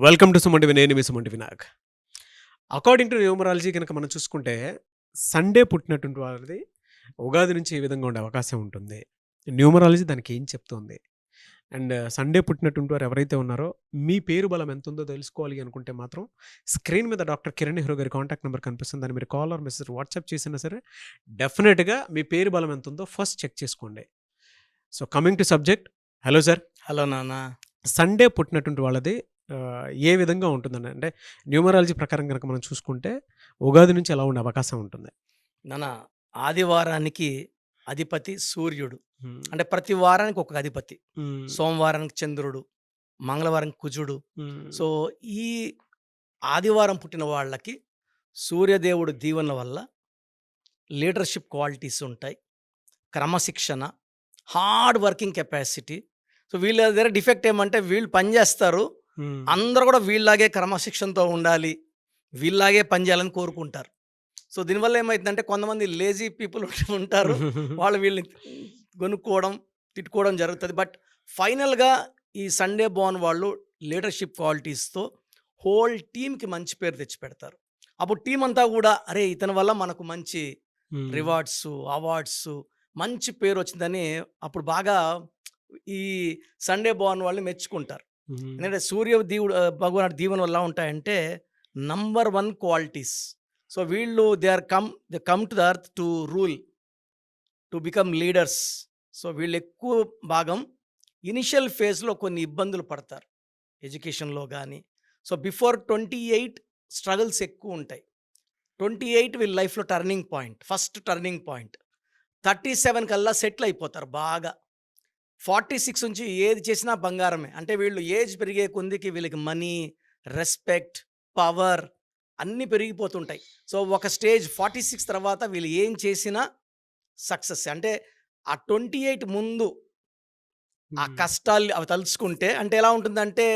Welcome to సుమంటి నేను మీ సుమంటి Vinayak. According to numerology కనుక మనం చూసుకుంటే సండే పుట్టినటువంటి వారిది ఉగాది నుంచి ఏ విధంగా ఉండే అవకాశం ఉంటుంది. న్యూమరాలజీ దానికి ఏం చెప్తుంది. అండ్ సండే పుట్టినటువంటి వారు ఎవరైతే ఉన్నారో మీ పేరు బలం ఎంత ఉందో తెలుసుకోవాలి అనుకుంటే మాత్రం స్క్రీన్ మీద డాక్టర్ కిరణ్ నెహ్రూ గారి కాంటాక్ట్ నెంబర్ కనిపిస్తుంది. దాన్ని మీరు కాల్ ఆర్ మెసేజ్ వాట్సాప్ చేసినా సరే డెఫినెట్గా మీ పేరు బలం ఎంత ఉందో ఫస్ట్ చెక్ చేసుకోండి. So coming to subject. Hello sir. Hello నాన్న. సండే పుట్టినటువంటి వాళ్ళది ఏ విధంగా ఉంటుందండి? అంటే న్యూమరాలజీ ప్రకారం కనుక మనం చూసుకుంటే ఉగాది నుంచి ఎలా ఉండే అవకాశం ఉంటుంది? నాన్న, ఆదివారానికి అధిపతి సూర్యుడు. అంటే ప్రతి వారానికి ఒక అధిపతి. సోమవారానికి చంద్రుడు, మంగళవారానికి కుజుడు. సో ఈ ఆదివారం పుట్టిన వాళ్ళకి సూర్యదేవుడు దీవెనల వల్ల లీడర్షిప్ క్వాలిటీస్ ఉంటాయి, క్రమశిక్షణ, హార్డ్ వర్కింగ్ కెపాసిటీ. సో వీళ్ళ దగ్గర డిఫెక్ట్ ఏమంటే వీళ్ళు పనిచేస్తారు, అందరూ కూడా వీళ్ళలాగే క్రమశిక్షణతో ఉండాలి, వీళ్ళలాగే పనిచేయాలని కోరుకుంటారు. సో దీనివల్ల ఏమవుతుందంటే కొంతమంది లేజీ పీపుల్ ఉంటారు, వాళ్ళు వీళ్ళని కొనుక్కోవడం తిట్టుకోవడం జరుగుతుంది. బట్ ఫైనల్గా ఈ సండే బోర్న్ వాళ్ళు లీడర్షిప్ క్వాలిటీస్తో హోల్ టీమ్కి మంచి పేరు తెచ్చిపెడతారు. అప్పుడు టీం అంతా కూడా అరే ఇతని వల్ల మనకు మంచి రివార్డ్స్, అవార్డ్స్, మంచి పేరు వచ్చిందని అప్పుడు బాగా ఈ సండే బోర్న్ వాళ్ళని మెచ్చుకుంటారు. ఎందుకంటే సూర్య దేవుడు భగవాన్ దీవెన వల్ల ఉంటాయంటే నంబర్ 1 క్వాలిటీస్. సో వీళ్ళు they come to the earth to rule, to become leaders. So వీళ్ళు ఎక్కువ భాగం ఇనిషియల్ ఫేజ్లో కొన్ని ఇబ్బందులు పడతారు ఎడ్యుకేషన్లో కానీ. సో బిఫోర్ 28 స్ట్రగుల్స్ ఎక్కువ ఉంటాయి. 28 వీళ్ళ లైఫ్లో turning point, first turning point. 37 కల్లా సెటిల్ అయిపోతారు బాగా. 46 నుంచి ఏది చేసినా బంగారమే. అంటే వీళ్ళు ఏజ్ పెరిగే కొద్దికి వీళ్ళకి మనీ, రెస్పెక్ట్, పవర్ అన్నీ పెరిగిపోతుంటాయి. సో ఒక స్టేజ్ 46 తర్వాత వీళ్ళు ఏం చేసినా సక్సెస్. అంటే ఆ 28 ముందు ఆ కష్టాలు అవి తలుచుకుంటే అంటే ఎలా ఉంటుందంటే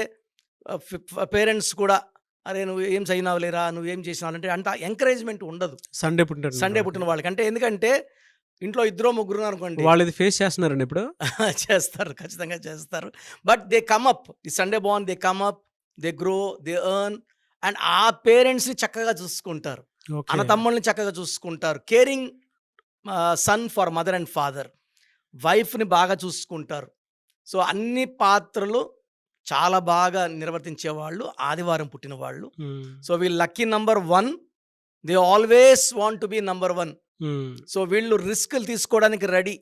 పేరెంట్స్ కూడా అరే నువ్వు ఏం చదివినావులేరా, నువ్వేం చేసినావు అంటే అంత ఎంకరేజ్మెంట్ ఉండదు సండే పుట్టిన వాళ్ళకి. అంటే ఎందుకంటే ఇంట్లో 2-3 అనుకోండి, వాళ్ళు ఇది ఫేస్ చేస్తున్నారండి ఇప్పుడు. చేస్తారు, ఖచ్చితంగా చేస్తారు. బట్ దే కమ్ అప్, ఈ Sunday Born they come up, they grow, they earn. And ఆ పేరెంట్స్ని చక్కగా చూసుకుంటారు, అన్న తమ్ముళ్ళని చక్కగా చూసుకుంటారు. Caring son for mother and father, వైఫ్ని బాగా చూసుకుంటారు. సో అన్ని పాత్రలు చాలా బాగా నిర్వర్తించేవాళ్ళు ఆదివారం పుట్టిన వాళ్ళు. సో వీళ్ళు lucky number 1. They always want to be number 1. So వీళ్ళు రిస్క్లు తీసుకోవడానికి రెడీ.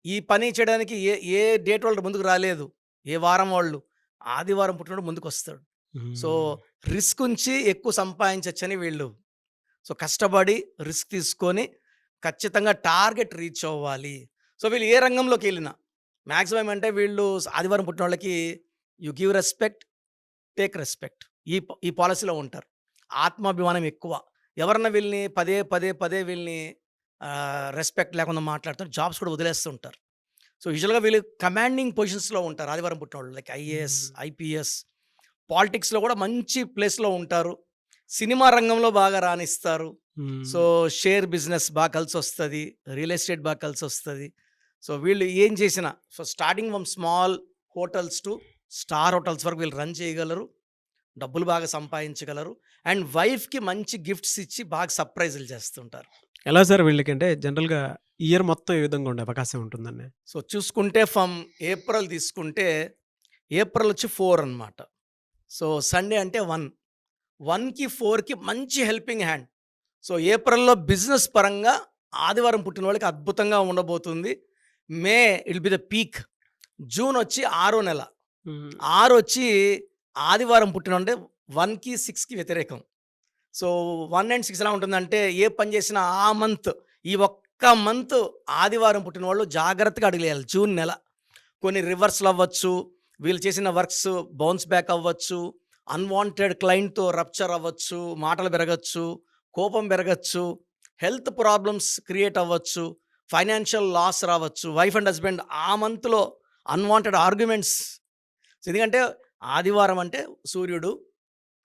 ఈ పని చేయడానికి ఏ డేట్ వాళ్ళు ముందుకు రాలేదు, ఏ వారం వాళ్ళు ఆదివారం పుట్టినప్పుడు ముందుకు వస్తాడు. సో రిస్క్ నుంచి ఎక్కువ సంపాదించవచ్చని వీళ్ళు సో కష్టపడి రిస్క్ తీసుకొని ఖచ్చితంగా టార్గెట్ రీచ్ అవ్వాలి. సో వీళ్ళు ఏ రంగంలోకి వెళ్ళినా మ్యాక్సిమం అంటే వీళ్ళు ఆదివారం పుట్టిన వాళ్ళకి you give respect, take respect, ఈ పాలసీలో ఉంటారు. ఆత్మాభిమానం ఎక్కువ. ఎవరన్నా వీళ్ళని పదే వీళ్ళని రెస్పెక్ట్ లేకుండా మాట్లాడుతారు, జాబ్స్ కూడా వదిలేస్తుంటారు. సో యూజువల్గా వీళ్ళు కమాండింగ్ పొజిషన్స్లో ఉంటారు ఆదివారం పుట్టిన వాళ్ళు, లైక్ ఐఏఎస్, ఐపీఎస్. పాలిటిక్స్లో కూడా మంచి ప్లేస్లో ఉంటారు. సినిమా రంగంలో బాగా రాణిస్తారు. సో షేర్ బిజినెస్ బాగా కలిసి వస్తుంది, రియల్ ఎస్టేట్ బాగా కలిసి వస్తుంది. సో వీళ్ళు ఏం చేసినా so starting from small hotels to star hotels వరకు వీళ్ళు రన్ చేయగలరు, డబ్బులు బాగా సంపాదించగలరు. అండ్ వైఫ్కి మంచి గిఫ్ట్స్ ఇచ్చి బాగా సర్ప్రైజులు చేస్తుంటారు. ఎలా సార్ వీళ్ళకి అంటే జనరల్గా ఇయర్ మొత్తం ఏ విధంగా ఉండే అవకాశం ఉంటుందండి? సో చూసుకుంటే ఫ్రమ్ ఏప్రిల్ తీసుకుంటే ఏప్రిల్ వచ్చి 4 అనమాట. సో సండే అంటే 1కి 4కి మంచి హెల్పింగ్ హ్యాండ్. సో ఏప్రిల్లో బిజినెస్ పరంగా ఆదివారం పుట్టిన వాళ్ళకి అద్భుతంగా ఉండబోతుంది. May it be the peak. June వచ్చి 6వ నెల. 6 వచ్చి ఆదివారం పుట్టిన అంటే 1కి 6కి వ్యతిరేకం. సో 1 and 6 ఎలా ఉంటుందంటే ఏ పని చేసినా ఆ మంత్, ఈ ఒక్క మంత్ ఆదివారం పుట్టిన వాళ్ళు జాగ్రత్తగా అడిగేయాలి. జూన్ నెల కొన్ని రివర్స్లు అవ్వచ్చు, వీళ్ళు చేసిన వర్క్స్ బౌన్స్ బ్యాక్ అవ్వచ్చు, అన్వాంటెడ్ క్లయింట్తో రప్చర్ అవ్వచ్చు, మాటలు పెరగచ్చు, కోపం పెరగచ్చు, హెల్త్ ప్రాబ్లమ్స్ క్రియేట్ అవ్వచ్చు, ఫైనాన్షియల్ లాస్ రావచ్చు. వైఫ్ అండ్ హస్బెండ్ ఆ మంత్లో అన్వాంటెడ్ ఆర్గ్యుమెంట్స్. ఎందుకంటే ఆదివారం అంటే సూర్యుడు,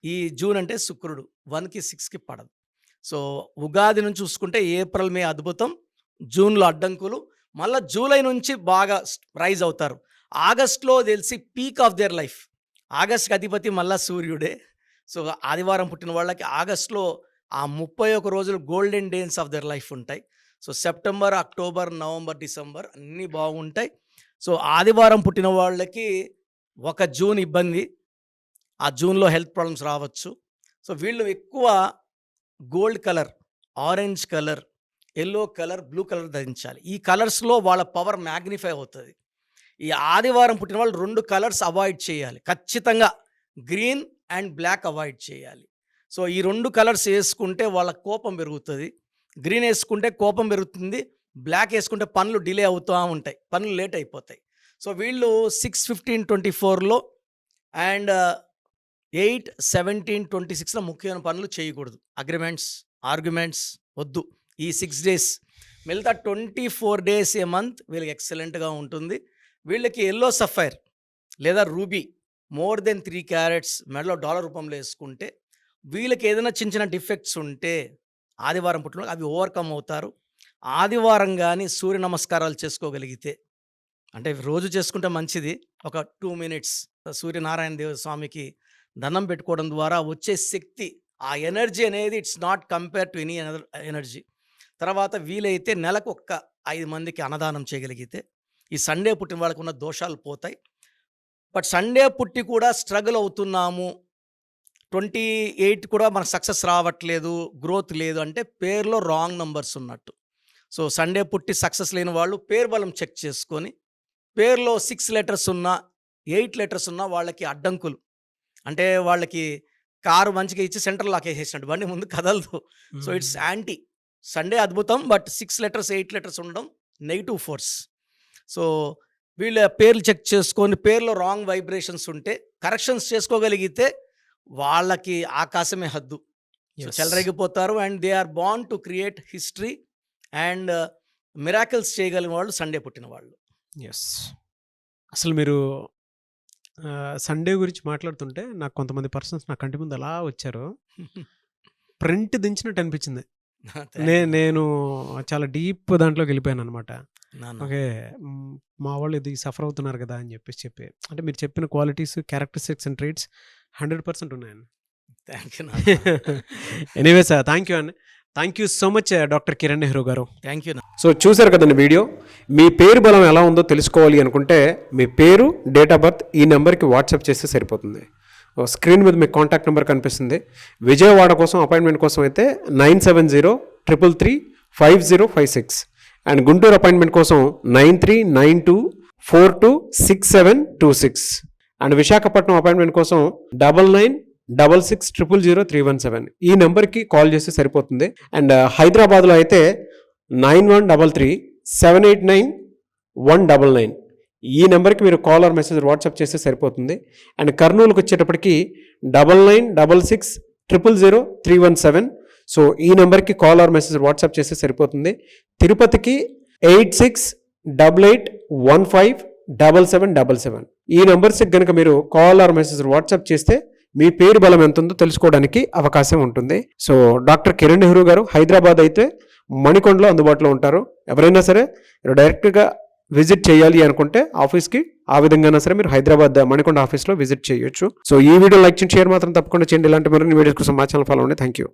ఈ జూన్ అంటే శుక్రుడు. 1కి 6కి పడదు. సో ఉగాది నుంచి చూసుకుంటే ఏప్రిల్, మే అద్భుతం, జూన్లో అడ్డంకులు, మళ్ళీ జూలై నుంచి బాగా రైజ్ అవుతారు. ఆగస్ట్లో తెలిసి పీక్ ఆఫ్ దేర్ లైఫ్. ఆగస్ట్‌కి అధిపతి మళ్ళా సూర్యుడే. సో, ఆదివారం పుట్టిన వాళ్ళకి ఆగస్ట్‌లో ఆ 31 రోజులు golden days of their life ఉంటాయి. So, September, October, November, December అన్నీ బాగుంటాయి. సో, ఆదివారం పుట్టిన వాళ్ళకి ఒక జూన్ ఇబ్బంది. ఆ జూన్‌లో హెల్త్ ప్రాబ్లమ్స్ రావచ్చు. సో, వీళ్ళు ఎక్కువ gold colour, orange colour, yellow colour, blue colour ధరించాలి. ఈ కలర్స్‌లో వాళ్ళ పవర్ మ్యాగ్నిఫై అవుతది. ఈ ఆదివారం పుట్టిన వాళ్ళు 2 కలర్స్ అవాయిడ్ చేయాలి. ఖచ్చితంగా గ్రీన్ అండ్ బ్లాక్ అవాయిడ్ చేయాలి. సో, ఈ 2 కలర్స్ యేసుకుంటే వాళ్ళ కోపం పెరుగుతది. గ్రీన్ యేసుకుంటే కోపం పెరుగుతుంది. బ్లాక్ యేసుకుంటే పనులు డిలే అవుతా ఉంటాయి. పనులు లేట్ అయిపోతాయి. సో, వీళ్ళు 6/15/24లో అండ్ 8/17/26లో ముఖ్యమైన పనులు చేయకూడదు. అగ్రిమెంట్స్, ఆర్గ్యుమెంట్స్ వద్దు. ఈ 6 డేస్. మిగతా 24 డేస్ ఏ మంత్ వీళ్ళకి ఎక్సలెంట్‌గా ఉంటుంది. వీళ్ళకి యెల్లో సఫైర్ లేదా రూబీ మోర్ దెన్ 3 క్యారెట్స్ మెడలో డాలర్ రూపంలో యేసుకుంటే వీళ్ళకి ఏదైనా చిన్న చిన్న డిఫెక్ట్స్ ఉంటే ఆదివారం పుట్టిన అవి ఓవర్‌కమ్ అవుతారు. ఆదివారం గాని సూర్య నమస్కారాలు చేసుకోగలిగితే, అంటే రోజు చేసుకుంటే మంచిది. ఒక 2 మినిట్స్ సూర్యనారాయణ దేవ స్వామికి దండం పెట్టుకోవడం ద్వారా వచ్చే శక్తి, ఆ ఎనర్జీ అనేది it's not compare to any another energy. తర్వాత వీలైతే నెలకు 5 మందికి అన్నదానం చేయగలిగితే ఈ సండే పుట్టిన వాళ్ళకు ఉన్న దోషాలు పోతాయి. బట్ సండే పుట్టి కూడా స్ట్రగుల్ అవుతున్నాము, 28 కూడా మనకు సక్సెస్ రావట్లేదు, గ్రోత్ లేదు అంటే పేరులో రాంగ్ నంబర్స్ ఉన్నట్టు. సో, సండే పుట్టి సక్సెస్ లేని వాళ్ళు పేరు బలం చెక్ చేసుకొని, పేరులో 6 లెటర్స్ ఉన్నా 8 లెటర్స్ ఉన్నా వాళ్ళకి అడ్డంకులు. అంటే వాళ్ళకి కారు మంచిగా ఇచ్చి సెంటర్ లాక్ వేసేసినట్టు, బండి ముందు కదలదు. So, it's anti. సండే అద్భుతం, బట్ 6 లెటర్స్ 8 లెటర్స్ ఉండడం నెగిటివ్ ఫోర్స్. సో, వీళ్ళ పేర్లు చెక్ చేసుకొని పేర్లో రాంగ్ వైబ్రేషన్స్ ఉంటే కరెక్షన్స్ చేసుకోగలిగితే వాళ్ళకి ఆకాశమే హద్దు. So, yes. చెలరేగిపోతారు and they are born to create history and miracles చేయగలిగిన వాళ్ళు సండే పుట్టిన వాళ్ళు. యెస్. అసలు మీరు సండే గురించి మాట్లాడుతుంటే నాకు కొంతమంది పర్సన్స్ నా కంటి ముందు అలా వచ్చారు. ప్రింట్ దించినట్టు అనిపించింది. నేను చాలా డీప్ దాంట్లోకి వెళ్ళిపోయాననమాట. ఓకే. మా వాళ్ళు ఇది సఫర్ అవుతున్నారు కదా అని చెప్పి అంటే మీరు చెప్పిన క్వాలిటీస్, క్యారెక్టరిస్టిక్స్ అండ్ ట్రేట్స్ 100% ఉన్నాయండి. Thank you. Anyway sir, thank you అండి. Thank you so much doctor Kiran Nehru garu. Thank you. So చూశారు కదండి వీడియో. మీ పేరు బలం ఎలా ఉందో తెలుసుకోవాలి అనుకుంటే మీ పేరు, డేట్ ఆఫ్ బర్త్ ఈ నెంబర్కి వాట్సాప్ చేస్తే సరిపోతుంది. స్క్రీన్ మీద మీకు కాంటాక్ట్ నెంబర్ కనిపిస్తుంది. విజయవాడ కోసం అపాయింట్మెంట్ కోసం అయితే 9703335056 అండ్ గుంటూరు అపాయింట్మెంట్ కోసం 9392426726 అండ్ విశాఖపట్నం అపాయింట్మెంట్ కోసం 9966000317 ఈ నెంబర్కి కాల్ చేస్తే సరిపోతుంది. అండ్ హైదరాబాద్లో అయితే 9133789199 ఈ నెంబర్కి మీరు కాల్ ఆర్ మెసేజ్ వాట్సాప్ చేస్తే సరిపోతుంది. అండ్ కర్నూలుకి వచ్చేటప్పటికి 9966000317 సో ఈ నెంబర్కి కాల్ ఆర్ మెసేజ్ వాట్సాప్ చేస్తే సరిపోతుంది. తిరుపతికి 8688157777 ఈ నెంబర్స్కి కనుక మీరు కాల్ ఆర్ మెసేజ్ వాట్సాప్ చేస్తే మీ పేరు బలం ఎంత ఉందో తెలుసుకోవడానికి అవకాశం ఉంటుంది. సో డాక్టర్ కిరణ్ నెహ్రూ గారు హైదరాబాద్ అయితే మణికొండలో అందుబాటులో ఉంటారు. ఎవరైనా సరే డైరెక్ట్గా విజిట్ చేయాలి అనుకుంటే ఆఫీస్కి ఆ విధంగా సరే మీరు హైదరాబాద్ మణికొండ ఆఫీస్లో విజిట్ చేయొచ్చు. సో ఈ వీడియో లైక్ చేయండి, షేర్ మాత్రం తప్పకుండా చేయండి. ఇలాంటి మరిన్ని వీడియోస్ కోసం మా ఛానల్ ఫాలో అవ్వండి. Thank you.